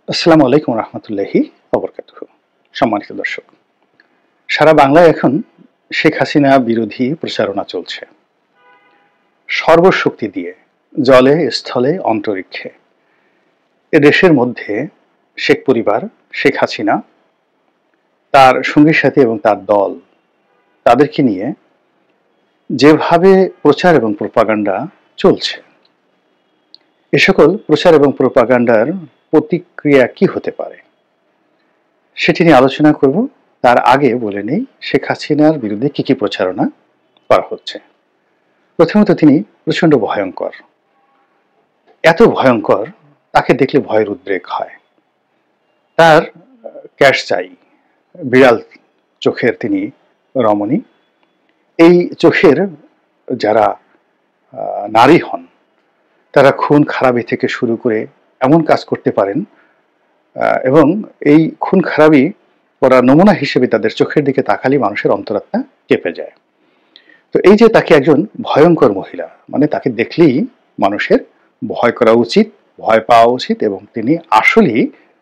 আসসালামু আলাইকুম রহমতুল্লাহি ওবরকাতুহু। সম্মানিত দর্শক, সারা বাংলায় এখন শেখ হাসিনা বিরোধী প্রচারণা চলছে। সর্বশক্তি দিয়ে জলে স্থলে অন্তরিক্ষে এ দেশের মধ্যে শেখ পরিবার, শেখ হাসিনা, তার সঙ্গী সাথী এবং তার দল, তাদেরকে নিয়ে যেভাবে প্রচার এবং প্রোপাগান্ডা চলছে, এ সকল প্রচার এবং প্রোপাগান্ডার প্রতিক্রিয়া কি হতে পারে সেটি নিয়ে আলোচনা করব। তার আগে বলে নেই শেখ হাসিনার বিরুদ্ধে কি কি প্রচারণা করা হচ্ছে। প্রথমত, তিনি প্রচন্ড ভয়ঙ্কর, এত ভয়ঙ্কর তাকে দেখলে ভয়ের উদ্রেক হয়। তার ক্যাশ চাই, বিড়াল চোখের তিনি রমণী। এই চোখের যারা নারী হন, তারা খুন খারাপি থেকে শুরু করে এমন কাজ করতে পারেন, এবং এই খুন খারাপি করার নমুনা হিসেবে তাদের চোখের দিকে তাকালেই মানুষের অন্তরাত্মা কেঁপে যায়। তো এই যে তাকে একজন ভয়ঙ্কর মহিলা, মানে তাকে দেখলেই মানুষের ভয় করা উচিত, ভয় পাওয়া উচিত, এবং তিনি আসলেই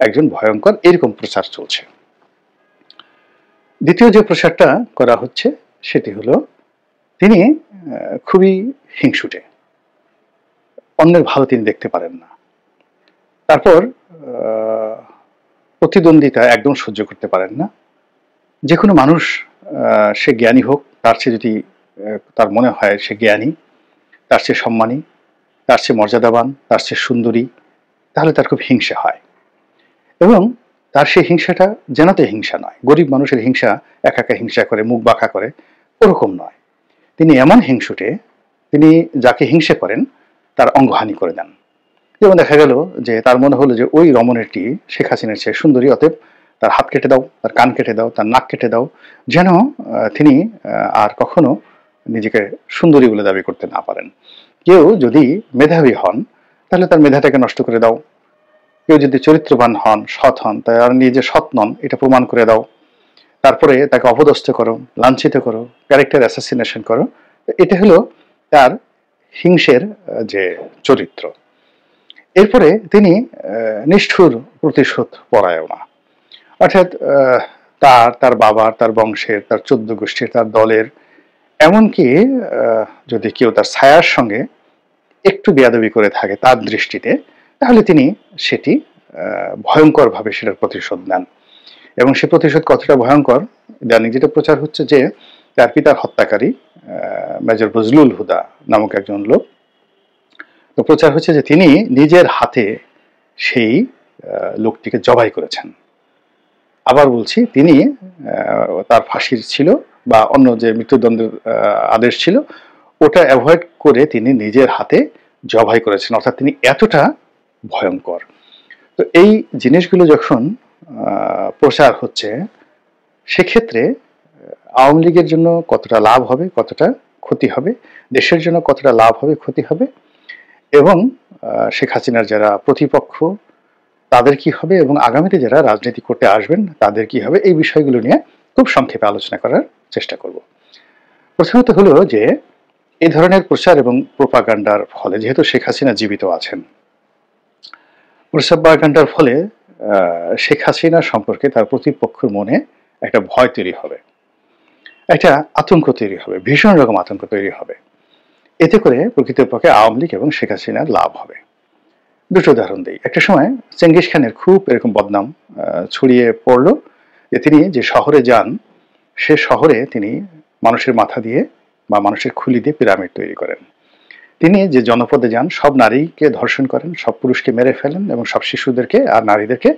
একজন ভয়ঙ্কর, এরকম প্রচার চলছে। দ্বিতীয় যে প্রচারটা করা হচ্ছে সেটি হলো তিনি খুবই হিংসুটে, অন্যের ভালো তিনি দেখতে পারেন না। তারপর প্রতিদ্বন্দ্বিতা একদম সহ্য করতে পারেন না। যে কোনো মানুষ, সে জ্ঞানী হোক, তার চেয়ে যদি তার মনে হয় সে জ্ঞানী, তার চেয়ে সম্মানী, তার চেয়ে মর্যাদাবান, তার চেয়ে সুন্দরী, তাহলে তার খুব হিংসা হয়। এবং তার সেই হিংসাটা জানাতে হিংসা নয়, গরিব মানুষের হিংসা একা একা হিংসা করে, মুখ বাঁকা করে, ওরকম নয়। তিনি এমন হিংসুটে, তিনি যাকে হিংসা করেন তার অঙ্গহানি করে দেন। যেমন দেখা গেল যে তার মনে হলো যে ওই রমণীটি শেখ হাসিনার চেয়ে সুন্দরী, অতএব তার হাত কেটে দাও, তার কান কেটে দাও, তার নাক কেটে দাও, যেন তিনি আর কখনো নিজেকে সুন্দরী বলে দাবি করতে না পারেন। কেউ যদি মেধাবী হন তাহলে তার মেধাটাকে নষ্ট করে দাও। কেউ যদি চরিত্রবান হন, সৎ হন, তার নিজে সৎ নন এটা প্রমাণ করে দাও। তারপরে তাকে অপদস্থ করো, লাঞ্ছিত করো, ক্যারেক্টার অ্যাসাসিনেশন করো। এটা হলো তার হিংসের যে চরিত্র। এরপরে তিনি নিষ্ঠুর প্রতিশোধ পরায়ণা, অর্থাৎ তার বাবার, তার বংশের, তার 14 গোষ্ঠীর, তার দলের, এমনকি যদি কেউ তার ছায়ার সঙ্গে একটু বেয়াদবি করে থাকে তার দৃষ্টিতে, তাহলে তিনি সেটি ভয়ঙ্করভাবে সেটার প্রতিশোধ নেন। এবং সে প্রতিশোধ কতটা ভয়ঙ্কর, ইদানিং যেটা প্রচার হচ্ছে যে তার পিতার হত্যাকারী মেজর বজলুল হুদা নামক একজন লোক, তো প্রচার হচ্ছে যে তিনি নিজের হাতে সেই লোকটিকে জবাই করেছেন। আবার বলছি, তিনি তার ফাঁসির ছিল বা অন্য যে মৃত্যুদণ্ডের আদেশ ছিল ওটা অ্যাভয়েড করে তিনি নিজের হাতে জবাই করেছেন, অর্থাৎ তিনি এতটা ভয়ঙ্কর। তো এই জিনিসগুলো যখন প্রচার হচ্ছে, সেক্ষেত্রে আওয়ামী লীগের জন্য কতটা লাভ হবে, কতটা ক্ষতি হবে, দেশের জন্য কতটা লাভ হবে, ক্ষতি হবে, এবং শেখ হাসিনার যারা প্রতিপক্ষ তাদের কি হবে, এবং আগামীতে যারা রাজনীতি করতে আসবেন তাদের কি হবে, এই বিষয়গুলো নিয়ে খুব সংক্ষেপে আলোচনা করার চেষ্টা করব। প্রথমত হলো যে এই ধরনের প্রচার এবং প্রোপাগান্ডার ফলে, যেহেতু শেখ হাসিনা জীবিত আছেন, প্রোপাগান্ডার ফলে শেখ হাসিনা সম্পর্কে তার প্রতিপক্ষের মনে একটা ভয় তৈরি হবে, একটা আতঙ্ক তৈরি হবে, ভীষণ রকম আতঙ্ক তৈরি হবে। এতে করে প্রকৃতপক্ষে আওয়ামী লীগ এবং শেখ হাসিনার লাভ হবে। দুটো উদাহরণ দিই। একটা সময় চেঙ্গিস খানের খুব এরকম বদনাম ছড়িয়ে পড়লো যে তিনি যে শহরে যান, সে শহরে তিনি মানুষের মাথা দিয়ে বা মানুষের খুলি দিয়ে পিরামিড তৈরি করেন। তিনি যে জনপদে যান সব নারীকে ধর্ষণ করেন, সব পুরুষকে মেরে ফেলেন, এবং সব শিশুদেরকে আর নারীদেরকে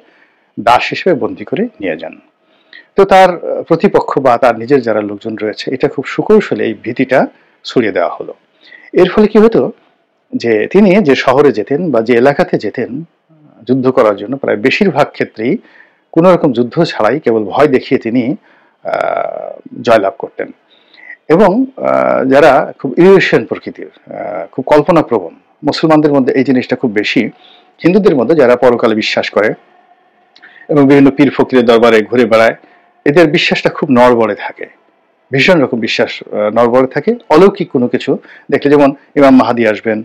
দাস হিসেবে বন্দী করে নিয়ে যান। তো তার প্রতিপক্ষ বা তার নিজের যারা লোকজন রয়েছে, এটা খুব সুকৌশলে এই ভীতিটা ছড়িয়ে দেওয়া হলো। এর ফলে কি হতো যে তিনি যে শহরে যেতেন বা যে এলাকাতে যেতেন যুদ্ধ করার জন্য, প্রায় বেশিরভাগ ক্ষেত্রেই কোনো রকম যুদ্ধ ছাড়াই কেবল ভয় দেখিয়ে তিনি জয়লাভ করতেন। এবং যারা খুব ইরিয়েশন প্রকৃতির, খুব কল্পনাপ্রবণ, মুসলমানদের মধ্যে এই জিনিসটা খুব বেশি, হিন্দুদের মধ্যে যারা পরকালে বিশ্বাস করে এবং বিভিন্ন পীর ফকিরের দরবারে ঘুরে বেড়ায়, এদের বিশ্বাসটা খুব নড়বড়ে থাকে, ভীষণ রকম বিশ্বাস নড়বড়ে থাকে। অলৌকিক কোনো কিছু দেখলে, যেমন ইমাম মাহাদি আসবেন,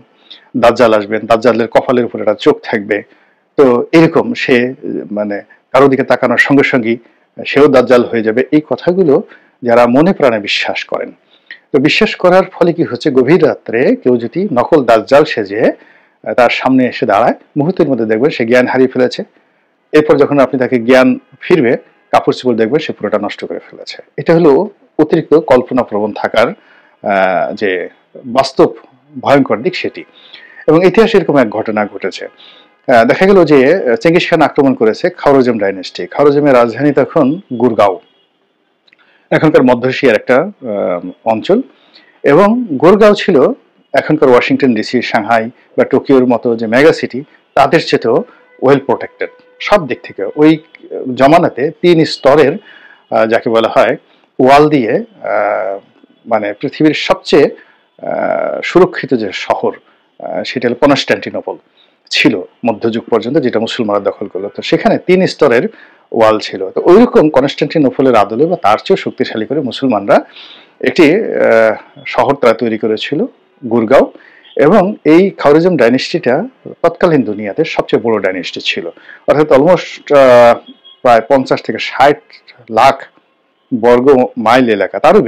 দাজ্জাল আসবেন, দাজ্জালের কপালের উপর একটা চোখ থাকবে, তো এরকম সে মানে কারো দিকে তাকানোর সঙ্গে সঙ্গেই সেও দাজ্জাল হয়ে যাবে, এই কথাগুলো যারা মনে প্রাণে বিশ্বাস করেন, তো বিশ্বাস করার ফলে কি হচ্ছে, গভীর রাত্রে কেউ যদি নকল দাজ্জাল সেজে তার সামনে এসে দাঁড়ায়, মুহূর্তের মধ্যে দেখবেন সে জ্ঞান হারিয়ে ফেলেছে। এরপর যখন আপনি তাকে জ্ঞান ফিরবে, কাপড় চোপড় দেখবেন সে পুরোটা নষ্ট করে ফেলেছে। এটা হলো অতিরিক্ত কল্পনা প্রবণ থাকার যে বাস্তব ভয়ঙ্কর দিক সেটি। এবং ইতিহাসে এরকম এক ঘটনা ঘটেছে। দেখা গেল যে চেঙ্গিস খান আক্রমণ করেছে খাওরজম ডাইনেস্টি। খাওরজমের রাজধানী তখন গুরগাঁও, এখনকার মধ্য এশিয়ার একটা অঞ্চল। এবং গুরগাঁও ছিল এখনকার ওয়াশিংটন ডিসি, সাংহাই বা টোকিওর মতো যে মেগা সিটি, তাদের চেয়েও ওয়েল প্রোটেক্টেড সব দিক থেকে। ওই জমানাতে 3 স্তরের যাকে বলা হয় ওয়াল দিয়ে মানে পৃথিবীর সবচেয়ে সুরক্ষিত যে শহর সেটা হলো কনস্ট্যান্টিনোপল ছিল মধ্যযুগ পর্যন্ত, যেটা মুসলমানরা দখল করলো। তো সেখানে 3 স্তরের ওয়াল ছিল। তো ওইরকম কনস্ট্যান্টিনোপলের আদলে বা তার চেয়েও শক্তিশালী করে মুসলমানরা একটি শহর তারা তৈরি করেছিল, গুরগাঁও। এবং এই খাওয়ারিজম ডাইনেস্টিটা তৎকালীন দুনিয়াতে সবচেয়ে বড় ডাইনেস্টি ছিল, অর্থাৎ অলমোস্ট প্রায় 50 থেকে 60 লাখ বর্গ মাইল এলাকা, তারও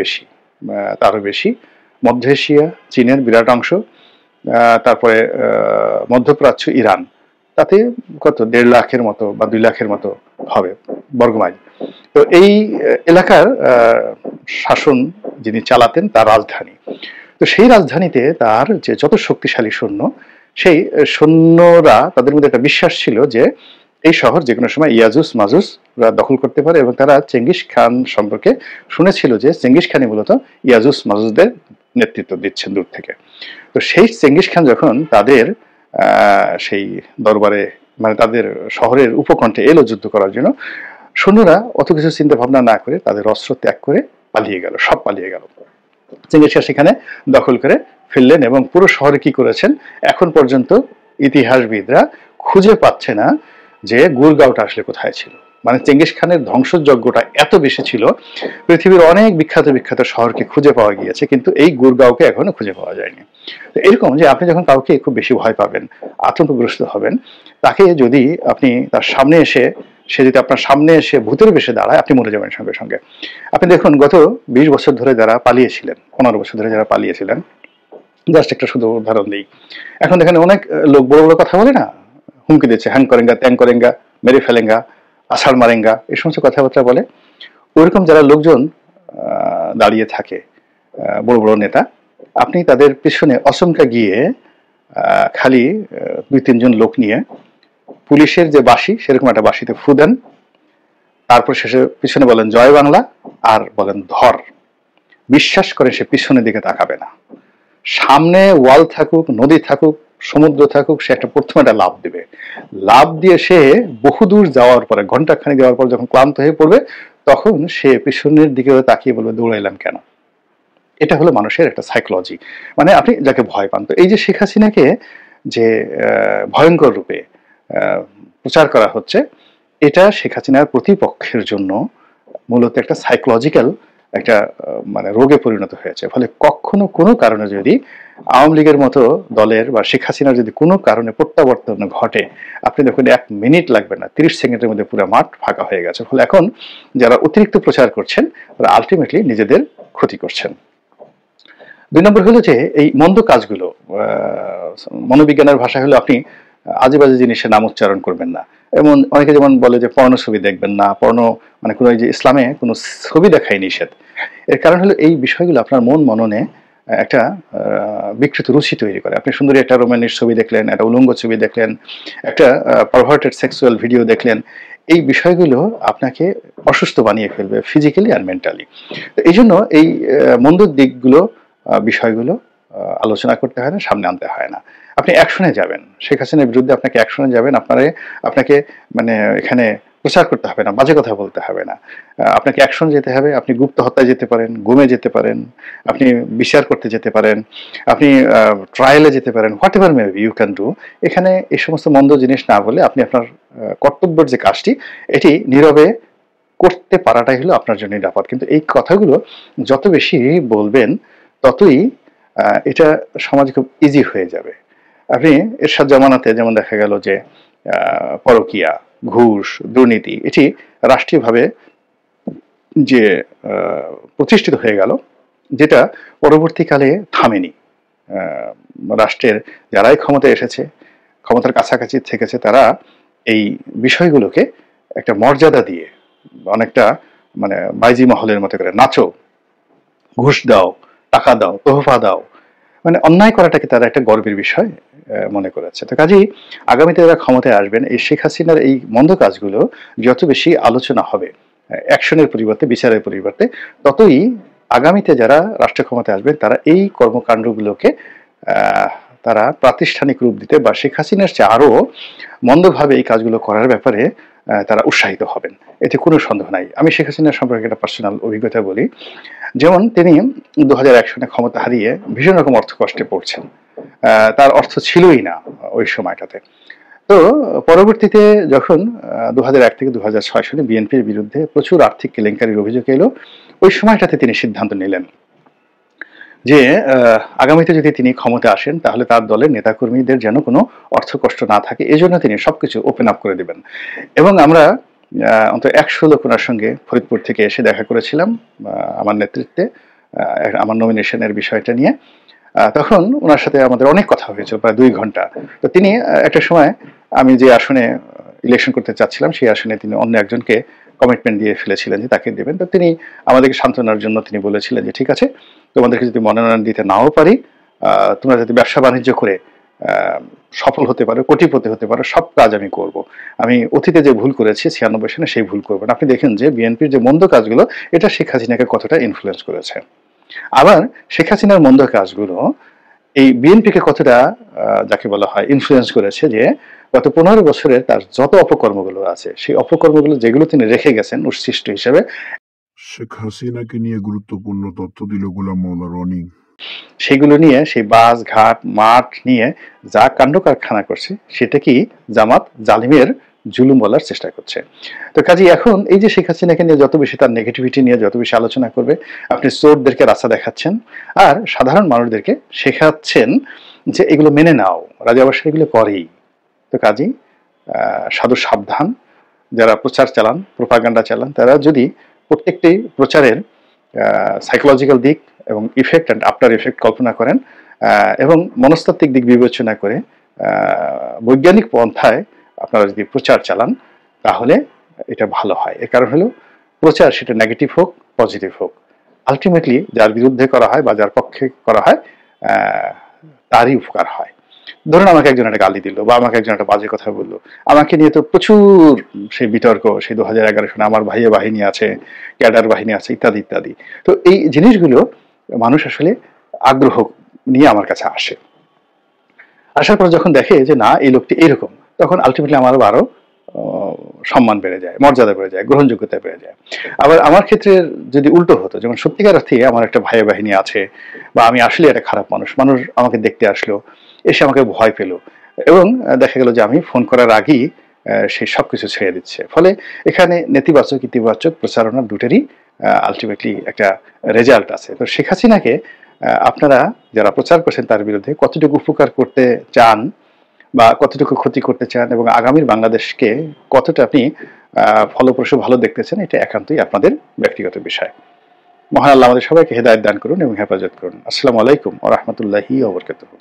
বেশি। মধ্য এশিয়া, চীনের বিরাট অংশ, তারপরে মধ্যপ্রাচ্য, ইরান, তাতে কত 1.5 লাখের মতো বা 2 লাখের মতো হবে বর্গমাইল। তো এই এলাকার শাসন যিনি চালাতেন তার রাজধানী। তো সেই রাজধানীতে তার যে যত শক্তিশালী সৈন্য, সেই সৈন্যরা তাদের মধ্যে একটা বিশ্বাস ছিল যে এই শহর যে কোনো সময় ইয়াজুজ মাজুজরা দখল করতে পারে। এবং তারা চেঙ্গিস খান সম্পর্কে শুনেছিল যে চেঙ্গিস খানই মূলত ইয়াজুজ মাজুজদের নেতৃত্ব দিচ্ছেন দূর থেকে। তো সেই চেঙ্গিস খান যখন তাদের সেই দরবারে মানে তাদের শহরের উপকণ্ঠে এলো যুদ্ধ করার জন্য, সৈন্যরা অত কিছু চিন্তা ভাবনা না করে তাদের অস্ত্র ত্যাগ করে পালিয়ে গেল, সব পালিয়ে গেল। চেঙ্গিস খান সেখানে দখল করে ফেললেন এবং পুরো শহরে কি করেছেন এখন পর্যন্ত ইতিহাসবিদরা খুঁজে পাচ্ছে না যে গুরগাঁওটা আসলে কোথায় ছিল। মানে চেঙ্গিস খানের ধ্বংসযজ্ঞটা এত বেশি ছিল, পৃথিবীর অনেক বিখ্যাত বিখ্যাত শহরকে খুঁজে পাওয়া গিয়েছে, কিন্তু এই গুরগাঁওকে এখনো খুঁজে পাওয়া যায়নি। তো এরকম যে আপনি যখন কাউকে খুব বেশি ভয় পাবেন, আতঙ্কগ্রস্ত হবেন, তাকে যদি আপনি তার সামনে এসে সে যদি আপনার সামনে এসে ভূতের বেশে দাঁড়ায়, আপনি মরে যাবেন সঙ্গে সঙ্গে। আপনি দেখুন গত 20 বছর ধরে যারা পালিয়েছিলেন, 15 বছর ধরে যারা পালিয়েছিলেন, জাস্ট একটা শুধু উদাহরণ দিই। এখন দেখেন অনেক লোক বড় বড় কথা বলে না, হুমকি দিচ্ছে, হ্যাং করেঙ্গা, ত্যাং করেঙ্গা, মেরে ফেলেঙ্গা, আষাঢ় মারেঙ্গা, এই সমস্ত কথাবার্তা বলে। ওইরকম যারা লোকজন দাঁড়িয়ে থাকে, বড় বড় নেতা, আপনি তাদের পিছনে অচমকা গিয়ে খালি 2-3 জন লোক নিয়ে পুলিশের যে বাঁশি সেরকম একটা বাঁশিতে ফু দেন, তারপর শেষে পিছনে বলেন জয় বাংলা আর বলেন ধর। বিশ্বাস করে সে পিছনের দিকে তাকাবে না। সামনে ওয়াল থাকুক, নদী থাকুক, সমুদ্র থাকুক, সে একটা প্রথমে একটা লাফ দিবে। লাফ দিয়ে সে বহুদূর যাওয়ার পরে, ঘন্টা খানিক যাওয়ার পর যখন ক্লান্ত হয়ে পড়বে, তখন সে পিছনের দিকে তাকিয়ে বলবে দৌড়াইলাম কেন। এটা হলো মানুষের একটা সাইকোলজি, মানে আপনি যাকে ভয় পান। তো এই যে শেখ হাসিনাকে যে ভয়ঙ্কর রূপে প্রচার করা হচ্ছে, এটা শেখ হাসিনার প্রতিপক্ষের জন্য মূলত একটা সাইকোলজিক্যাল একটা মানে রোগে পরিণত হয়েছে। ফলে কখনো কোনো কারণে যদি আওয়ামী লীগের মতো দলের বা শেখ হাসিনার যদি কোনো কারণে প্রত্যাবর্তন ঘটে, আপনি দেখুন 1 মিনিট লাগবে না, 30 সেকেন্ডের মধ্যে পুরো মাঠ ফাঁকা হয়ে গেছে। ফলে এখন যারা অতিরিক্ত প্রচার করছেন তারা আলটিমেটলি নিজেদের ক্ষতি করছেন। 2 নম্বর হলো যে এই মন্দ কাজগুলো, মনোবিজ্ঞানের ভাষা হলো আপনি আজে বাজে জিনিসের নাম উচ্চারণ করবেন না। এমন অনেকে যেমন বলে যে পর্ণ ছবি দেখবেন না, পর্ণ মানে কোনো যে ইসলামে কোনো ছবি দেখাই নিষেধ। এর কারণ হলো এই বিষয়গুলো আপনার মন মননে একটা বিকৃত রুচি তৈরি করে। আপনি সুন্দরী একটা রোমান্টিক ছবি দেখলেন, একটা উলঙ্গ ছবি দেখলেন, একটা পারভার্টেড সেক্সুয়াল ভিডিও দেখলেন, এই বিষয়গুলো আপনাকে অসুস্থ বানিয়ে ফেলবে ফিজিক্যালি আর মেন্টালি। তো এই জন্য এই মন্দ দিকগুলো, বিষয়গুলো আলোচনা করতে হয় না, সামনে আনতে হয় না। আপনি অ্যাকশনে যাবেন, শেখ হাসিনার বিরুদ্ধে আপনাকে অ্যাকশনে যাবেন, আপনাকে মানে এখানে প্রচার করতে হবে না, বাজে কথা বলতে হবে না, আপনাকে অ্যাকশন যেতে হবে। আপনি গুপ্ত হত্যায় যেতে পারেন, গুমে যেতে পারেন, আপনি বিচার করতে যেতে পারেন, আপনি ট্রায়ালে যেতে পারেন, whatever may be you can do. এখানে এই সমস্ত মন্দ জিনিস না বলে আপনি আপনার কর্তব্যের যে কাজটি এটি নীরবে করতে পারাটাই হলো আপনার জন্য নিরাপদ। কিন্তু এই কথাগুলো যত বেশি বলবেন ততই এটা সমাজে খুব ইজি হয়ে যাবে। আপনি এরশাদ জামানাতে যেমন দেখা গেল যে পরকীয়া, ঘুষ, দুর্নীতি এটি রাষ্ট্রীয়ভাবে যে প্রতিষ্ঠিত হয়ে গেল, যেটা পরবর্তীকালে থামেনি। রাষ্ট্রের যারাই ক্ষমতায় এসেছে, ক্ষমতার কাছাকাছি থেকেছে, তারা এই বিষয়গুলোকে একটা মর্যাদা দিয়ে, অনেকটা মানে বাইজি মহলের মতো করে নাচো, ঘুষ দাও, টাকা দাও, তোহফা দাও, মানে অন্যায় করাটাকে তারা একটা গর্বের বিষয় মনে করেছে। তো কাজেই আগামীতে যারা ক্ষমতায় আসবেন, এই শেখ হাসিনার এই মন্দ কাজগুলো যত বেশি আলোচনা হবে, অ্যাকশনের পরিবর্তে, বিচারের পরিবর্তে, ততই আগামীতে যারা রাষ্ট্র ক্ষমতায় আসবেন তারা এই কর্মকাণ্ডগুলোকে তারা প্রাতিষ্ঠানিক রূপ দিতে বা শেখ হাসিনার চেয়ে আরও মন্দভাবে এই কাজগুলো করার ব্যাপারে তারা উৎসাহিত হবেন, এতে কোনো সন্দেহ নাই। আমি শেখ হাসিনার সম্পর্কে একটা পার্সোনাল অভিজ্ঞতা বলি। যেমন তিনি 2001 সনে ক্ষমতা হারিয়ে ভীষণ রকম অর্থ কষ্টে পড়ছেন, তার অর্থ ছিলই না ওই সময়টাতে। তো পরবর্তীতে যখন 2001 থেকে 2006 সালে বিএনপির বিরুদ্ধে প্রচুর আর্থিক কেলেঙ্কারির অভিযোগ এলো, ওই সময়টাতে তিনি সিদ্ধান্ত নিলেন যে আগামীতে যদি তিনি ক্ষমতা আসেন তাহলে তার দলের নেতাকর্মীদের যেন কোনো অর্থকষ্ট না থাকে, এজন্য তিনি সবকিছু ওপেন আপ করে দেবেন। এবং আমরা অন্তত 100 লোক ওনার সঙ্গে ফরিদপুর থেকে এসে দেখা করেছিলাম আমার নেতৃত্বে, আমার নমিনেশনের বিষয়টা নিয়ে। তখন ওনার সাথে আমাদের অনেক কথা হয়েছিল, প্রায় 2 ঘন্টা। তো তিনি একটা সময়, আমি যে আসনে ইলেকশন করতে চাচ্ছিলাম সেই আসনে তিনি অন্য একজনকে কমিটমেন্ট দিয়ে ফেলেছিলেন যে তাকে দেবেন। তো তিনি আমাদেরকে সান্ত্বনার জন্য তিনি বলেছিলেন যে ঠিক আছে, তোমাদেরকে যদি মনোনয়ন দিতে নাও পারি, তোমরা যদি ব্যবসা বাণিজ্য করে সফল হতে পারো, কোটিপতি হতে পারো, সব কাজ আমি করব। আমি অতীতে যে ভুল করেছি 96 সনে সেই ভুল করবো না। আপনি দেখেন যে বিএনপির যে মন্দ কাজগুলো, এটা শেখ হাসিনাকে কতটা ইনফ্লুয়েন্স করেছে। আবার শেখ হাসিনার মন্দ কাজগুলো এই বিএনপিকে কতটা যাকে বলা হয় ইনফ্লুয়েন্স করেছে, যে গত 15 বছরের তার যত অপকর্মগুলো আছে, সেই অপকর্মগুলো যেগুলো তিনি রেখে গেছেন উচ্ছিষ্ট হিসেবে, শেখ হাসিনাকে নিয়ে গুরুত্বপূর্ণ তথ্য দিল গোলাম মাওলা রনি। সেগুলো নিয়ে সেই বাস ঘাট মাঠ নিয়ে যা কাণ্ড কারখানা করছে, সেটা কি জামাত জালিমের জুলুম বলার চেষ্টা করছে। তো কাজে এখন এই যে শেখ হাসিনাকে নিয়ে যত বেশি তার নেগেটিভিটি নিয়ে যত বেশি আলোচনা করবে, আপনি চোরদেরকে রাস্তা দেখাচ্ছেন আর সাধারণ মানুষদেরকে শেখাচ্ছেন যে এগুলো মেনে নাও, রাজা বাদশাহ এগুলো করেই। তো কাজেই সাধু সাবধান, যারা প্রচার চালান, প্রোপাগান্ডা চালান, তারা যদি প্রত্যেকটি প্রচারের সাইকোলজিক্যাল দিক এবং ইফেক্ট অ্যান্ড আফটার ইফেক্ট কল্পনা করেন এবং মনস্তাত্ত্বিক দিক বিবেচনা করে বৈজ্ঞানিক পন্থায় আপনারা যদি প্রচার চালান, তাহলে এটা ভালো হয়। এর কারণ হলো প্রচার, সেটা নেগেটিভ হোক পজিটিভ হোক, আলটিমেটলি যার বিরুদ্ধে করা হয় বা যার পক্ষে করা হয় তারই উপকার হয়। ধরুন আমাকে একজন একটা গালি দিল বা আমাকে একজন একটা বাজে কথা বললো, আমাকে নিয়ে তো প্রচুর সেই বিতর্ক, সেই 2011 সনে আমার ভাইয়া বাহিনী আছে, ক্যাডার বাহিনী আছে, ইত্যাদি ইত্যাদি। তো এই জিনিসগুলো মানুষ আসলে আগ্রহ নিয়ে আমার কাছে আসে। আসার পর যখন দেখে যে না এই লোকটি এইরকম, তখন আলটিমেটলি আমার আরো সম্মান বেড়ে যায়, মর্যাদা বেড়ে যায়, গ্রহণযোগ্যতা বেড়ে যায়। আবার আমার ক্ষেত্রে যদি উল্টো হতো, যেমন সত্যিকার অর্থে আমার একটা ভাইয়া বাহিনী আছে বা আমি আসলে একটা খারাপ মানুষ, মানুষ আমাকে দেখতে আসলো, এসে আমাকে ভয় পেল এবং দেখা গেল যে আমি ফোন করার আগেই সেই সবকিছু ছেড়ে দিচ্ছে। ফলে এখানে নেতিবাচক ইতিবাচক প্রচারণা দুটেরই আলটিমেটলি একটা রেজাল্ট আছে। তো শেখ হাসিনাকে আপনারা যারা প্রচার করছেন তার বিরুদ্ধে কতটুকু উপকার করতে চান বা কতটুকু ক্ষতি করতে চান এবং আগামীর বাংলাদেশকে কতটা আপনি ফলপ্রসূ ভালো দেখতেছেন, এটা একান্তই আপনাদের ব্যক্তিগত বিষয়। মহান আল্লাহ আমাদের সবাইকে হেদায়েত দান করুন এবং হেফাজত করুন। আসসালামু আলাইকুম ওয়া রাহমাতুল্লাহি ওয়া বারাকাতুহু।